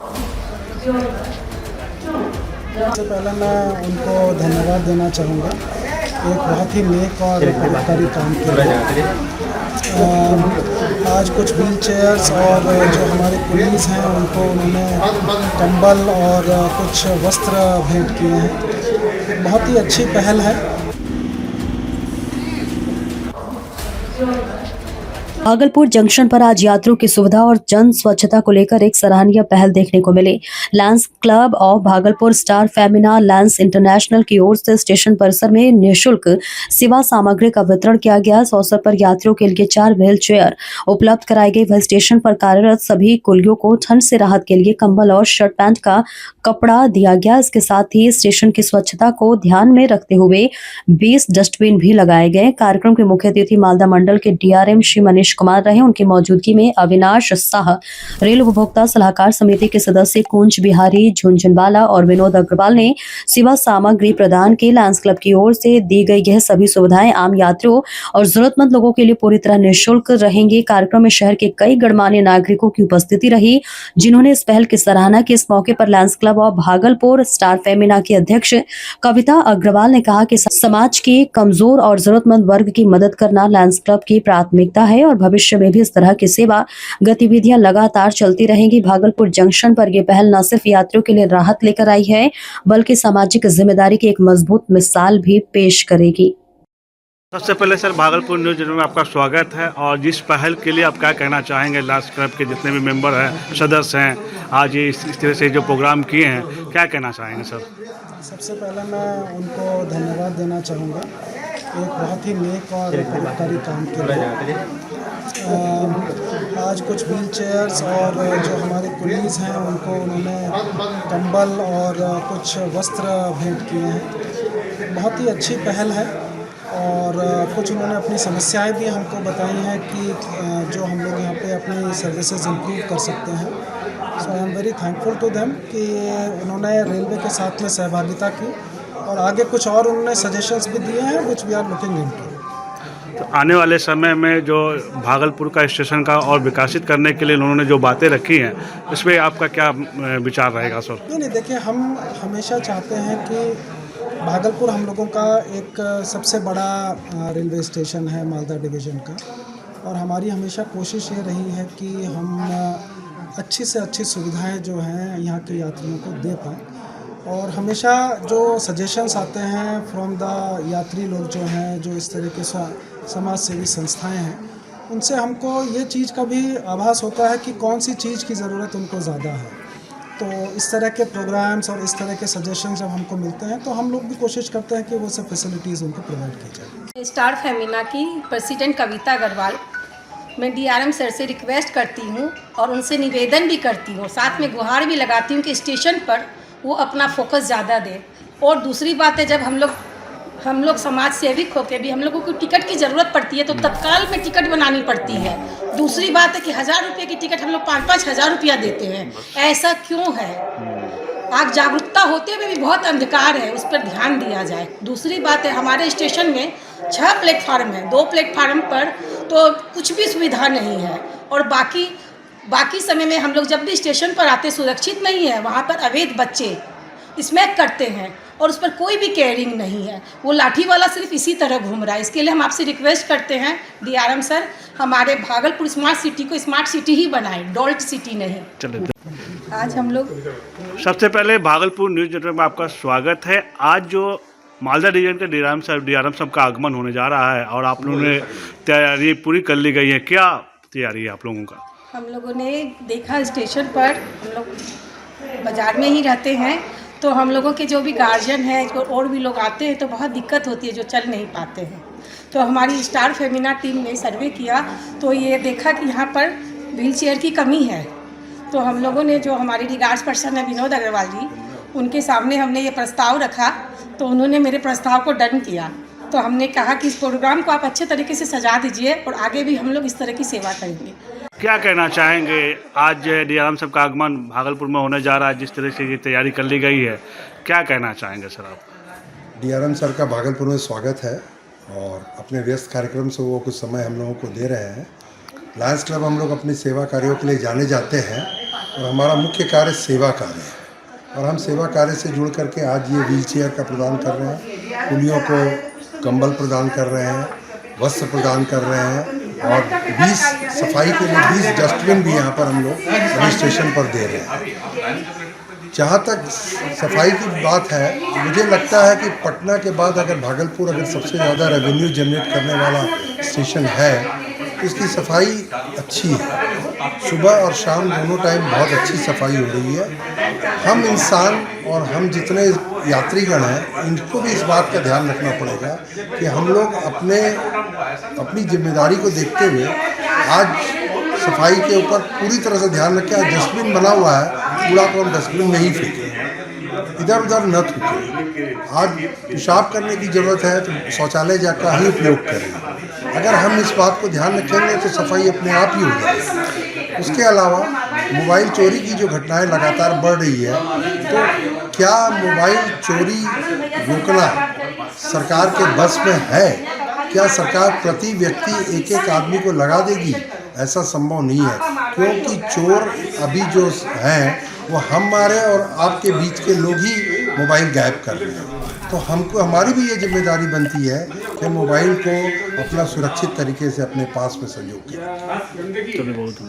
सबसे पहले मैं उनको धन्यवाद देना चाहूँगा, एक बहुत ही नेक और परोपकारी काम के लिए। आज कुछ व्हील चेयर्स और जो हमारे कुलीस हैं उनको उन्होंने कंबल और कुछ वस्त्र भेंट किए हैं। बहुत ही अच्छी पहल है। भागलपुर जंक्शन पर आज यात्रियों की सुविधा और जन स्वच्छता को लेकर एक सराहनीय पहल देखने को मिली। Lions Club of Bhagalpur Star Femina Lions International की ओर से स्टेशन परिसर में निःशुल्क सेवा सामग्री का वितरण किया गया। इस अवसर पर यात्रियों के लिए 4 व्हील चेयर उपलब्ध कराई गई। वह स्टेशन पर कार्यरत सभी कुलियों को ठंड से राहत के लिए कंबल और शर्ट पैंट का कपड़ा दिया गया। इसके साथ ही स्टेशन की स्वच्छता को ध्यान में रखते हुए 20 डस्टबिन भी लगाए गए। कार्यक्रम के मुख्य अतिथि मालदा मंडल के DRM श्री मनीष कुमार रहे। उनकी मौजूदगी में अविनाश साह, रेल उपभोक्ता सलाहकार समिति के सदस्य कुंज बिहारी झुंझुनवाला और विनोद अग्रवाल ने सेवा सामग्री प्रदान की। लायंस क्लब की ओर से दी गई यह सभी सुविधाएं आम यात्रियों और जरूरतमंद लोगों के लिए पूरी तरह निःशुल्क रहेंगी। कार्यक्रम में शहर के कई गणमान्य नागरिकों की उपस्थिति रही, जिन्होंने इस पहल की सराहना की। इस मौके पर Lions Club of Bhagalpur Star Femina की अध्यक्ष कविता अग्रवाल ने कहा कि समाज के कमजोर और जरूरतमंद वर्ग की मदद करना लायंस क्लब की प्राथमिकता है और भविष्य में भी इस तरह की सेवा गतिविधियां लगातार चलती रहेंगी। भागलपुर जंक्शन पर यह पहल न सिर्फ यात्रियों के लिए राहत लेकर आई है, बल्कि सामाजिक जिम्मेदारी की एक मजबूत मिसाल भी पेश करेगी। सबसे पहले सर भागलपुर न्यूज़ चैनल में आपका स्वागत है। और जिस पहल के लिए आप क्या कहना चाहेंगे, लायंस क्लब के जितने भी मेंबर हैं, सदस्य हैं, आज ये इस तरह से जो प्रोग्राम किए हैं, क्या कहना चाहेंगे सर? सबसे पहले मैं उनको धन्यवाद देना चाहूँगा, एक बहुत ही नेक और परोपकारी काम के लिए। आज कुछ व्हील चेयर्स और जो हमारे कुलीस हैं उनको उन्होंने कंबल और कुछ वस्त्र भेंट किए हैं। बहुत ही अच्छी पहल है और कुछ उन्होंने अपनी समस्याएं भी हमको बताई हैं कि जो हम लोग यहाँ पे अपनी सर्विसेज इम्प्रूव कर सकते हैं। So I am very thankful to them कि उन्होंने रेलवे के साथ में सहभागिता की और आगे कुछ और उन्होंने सजेशंस भी दिए हैं which we are looking into. तो आने वाले समय में जो भागलपुर का स्टेशन का और विकसित करने के लिए उन्होंने जो बातें रखी हैं, इसमें आपका क्या विचार रहेगा सर? नहीं, देखिए, हम हमेशा चाहते हैं कि भागलपुर हम लोगों का एक सबसे बड़ा रेलवे स्टेशन है मालदा डिवीज़न का, और हमारी हमेशा कोशिश ये रही है कि हम अच्छी से अच्छी सुविधाएं जो हैं यहाँ के यात्रियों को दे पाएँ। और हमेशा जो सजेशंस आते हैं फ्रॉम द यात्री लोग जो हैं, जो इस तरह के समाज सेवी संस्थाएं हैं, उनसे हमको ये चीज़ का भी आभास होता है कि कौन सी चीज़ की ज़रूरत उनको ज़्यादा है। तो इस तरह के प्रोग्राम्स और इस तरह के सजेशन जब हमको मिलते हैं तो हम लोग भी कोशिश करते हैं कि वो सब फैसिलिटीज़ उनको प्रोवाइड की जाए। स्टार फेमिना की प्रेसिडेंट कविता अग्रवाल, मैं DRM सर से रिक्वेस्ट करती हूँ और उनसे निवेदन भी करती हूँ, साथ में गुहार भी लगाती हूँ कि स्टेशन पर वो अपना फोकस ज़्यादा दे। और दूसरी बात है, जब हम लोग समाज सेविक होकर भी हम लोगों को टिकट की ज़रूरत पड़ती है तो तत्काल में टिकट बनानी पड़ती है। दूसरी बात है कि 1000 रुपये की टिकट हम लोग 5-5 हज़ार रुपया देते हैं। ऐसा क्यों है? आज जागरूकता होते हुए भी बहुत अंधकार है, उस पर ध्यान दिया जाए। दूसरी बात है, हमारे स्टेशन में 6 प्लेटफार्म है, 2 प्लेटफार्म पर तो कुछ भी सुविधा नहीं है और बाकी समय में हम लोग जब भी स्टेशन पर आते सुरक्षित नहीं है। वहाँ पर अवैध बच्चे स्मैक करते हैं और उस पर कोई भी केयरिंग नहीं है। वो लाठी वाला सिर्फ इसी तरह घूम रहा है। इसके लिए हम आपसे रिक्वेस्ट करते हैं DRM सर, हमारे भागलपुर स्मार्ट सिटी को स्मार्ट सिटी ही बनाए, डोल्ट सिटी नहीं। चलिए, आज हम लोग सबसे पहले भागलपुर न्यूज़ नेटवर्क में आपका स्वागत है। आज जो मालदा डिवीजन के DRM साहब का आगमन होने जा रहा है और आप लोगों ने तैयारी पूरी कर ली गई है, क्या तैयारी है आप लोगों का? हम लोगों ने देखा स्टेशन पर, हम लोग बाज़ार में ही रहते हैं, तो हम लोगों के जो भी गार्जियन हैं और भी लोग आते हैं तो बहुत दिक्कत होती है, जो चल नहीं पाते हैं। तो हमारी स्टार फेमिना टीम ने सर्वे किया तो ये देखा कि यहाँ पर व्हील चेयर की कमी है। तो हम लोगों ने, जो हमारे रिगार्ड्स पर्सन है विनोद अग्रवाल जी, उनके सामने हमने ये प्रस्ताव रखा तो उन्होंने मेरे प्रस्ताव को डन किया। तो हमने कहा कि इस प्रोग्राम को आप अच्छे तरीके से सजा दीजिए और आगे भी हम लोग इस तरह की सेवा करेंगे। क्या कहना चाहेंगे, आज DRM साहब का आगमन भागलपुर में होने जा रहा है, जिस तरह से ये तैयारी कर ली गई है, क्या कहना चाहेंगे सर आप? DRM सर का भागलपुर में स्वागत है और अपने व्यस्त कार्यक्रम से वो कुछ समय हम लोगों को दे रहे हैं। लायंस क्लब हम लोग अपनी सेवा कार्यों के लिए जाने जाते हैं और हमारा मुख्य कार्य सेवा कार्य है। और हम सेवा कार्य से जुड़ करके आज ये व्हील चेयर का प्रदान कर रहे हैं, कुलियों को कंबल प्रदान कर रहे हैं, वस्त्र प्रदान कर रहे हैं और 20 सफाई के लिए 20 डस्टबिन भी यहाँ पर हम लोग रजिस्ट्रेशन पर दे रहे हैं। जहाँ तक सफाई की बात है, मुझे लगता है कि पटना के बाद अगर भागलपुर अगर सबसे ज़्यादा रेवेन्यू जनरेट करने वाला स्टेशन है तो इसकी सफाई अच्छी है। सुबह और शाम दोनों टाइम बहुत अच्छी सफाई हो रही है। हम इंसान और हम जितने यात्रीगण हैं इनको भी इस बात का ध्यान रखना पड़ेगा कि हम लोग अपनी जिम्मेदारी को देखते हुए आज सफाई के ऊपर पूरी तरह से ध्यान रखें। आज डस्टबिन बना हुआ है, कूड़ा को हम डस्टबिन में ही फेंकें, इधर उधर न थूकें। आज पेशाब करने की ज़रूरत है तो शौचालय जाकर ही उपयोग करें। अगर हम इस बात को ध्यान रखेंगे तो सफाई अपने आप ही हो जाएगी। उसके अलावा मोबाइल चोरी की जो घटनाएं लगातार बढ़ रही है, तो क्या मोबाइल चोरी रोकना सरकार के बस में है? क्या सरकार प्रति व्यक्ति एक एक आदमी को लगा देगी? ऐसा संभव नहीं है, क्योंकि चोर अभी जो हैं वो हमारे और आपके बीच के लोग ही मोबाइल गायब कर रहे हैं। तो हमको हमारी भी ये जिम्मेदारी बनती है कि मोबाइल को अपना सुरक्षित तरीके से अपने पास में संजो करें। चलिए बहुत